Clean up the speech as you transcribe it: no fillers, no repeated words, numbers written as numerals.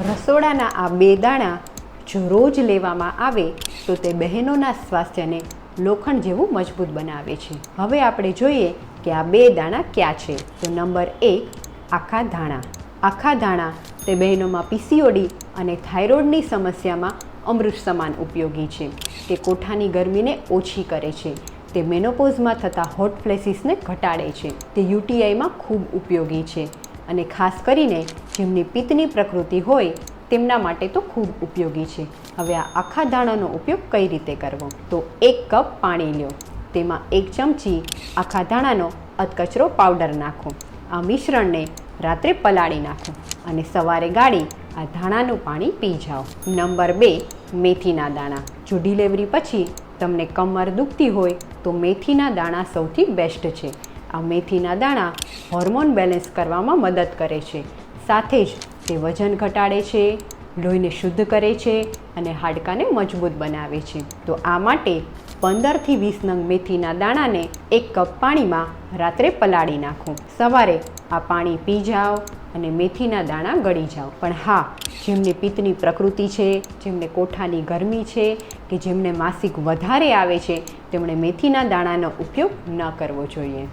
રસોડાના આ 2 દાણા જો રોજ લેવામાં આવે તો તે બહેનોના સ્વાસ્થ્યને લોખંડ જેવું મજબૂત બનાવે છે. હવે આપણે જોઈએ કે આ 2 દાણા ક્યાં છે. તો નંબર 1, આખા ધાણા. આખા ધાણા તે બહેનોમાં પીસીઓડી અને થાઇરોઇડની સમસ્યામાં અમૃત સમાન ઉપયોગી છે. તે કોઠાની ગરમીને ઓછી કરે છે. તે મેનોપોઝમાં થતા હોટ ફ્લેસીસને ઘટાડે છે. તે યુટીઆઈમાં ખૂબ ઉપયોગી છે અને ખાસ કરીને જેમની પિત્તની પ્રકૃતિ હોય તેમના માટે તો ખૂબ ઉપયોગી છે. હવે આ આખા ધાણાનો ઉપયોગ કઈ રીતે કરવો? તો 1 કપ પાણી લો, તેમાં 1 ચમચી આખા ધાણાનો અધકચરો પાવડર નાખો. આ મિશ્રણને રાત્રે પલાળી નાખો અને સવારે ગાળી આ ધાણાનું પાણી પી જાઓ. નંબર 2, મેથીના દાણા. જો ડિલિવરી પછી તમને કમર દુખતી હોય તો મેથીના દાણા સૌથી બેસ્ટ છે. આ મેથીના દાણા હોર્મોન બેલેન્સ કરવામાં મદદ કરે છે. સાથે જ તે વજન ઘટાડે છે, લોહીને શુદ્ધ કરે છે અને હાડકાને મજબૂત બનાવે છે. તો આ માટે 15થી 20 નંગ મેથીના દાણાને 1 કપ પાણીમાં રાત્રે પલાળી નાખો. સવારે આ પાણી પી જાઓ અને મેથીના દાણા ગળી જાઓ. પણ હા, જેમને પિત્તની પ્રકૃતિ છે, જેમને કોઠાની ગરમી છે કે જેમને માસિક વધારે આવે છે તેમણે મેથીના દાણાનો ઉપયોગ ન કરવો જોઈએ.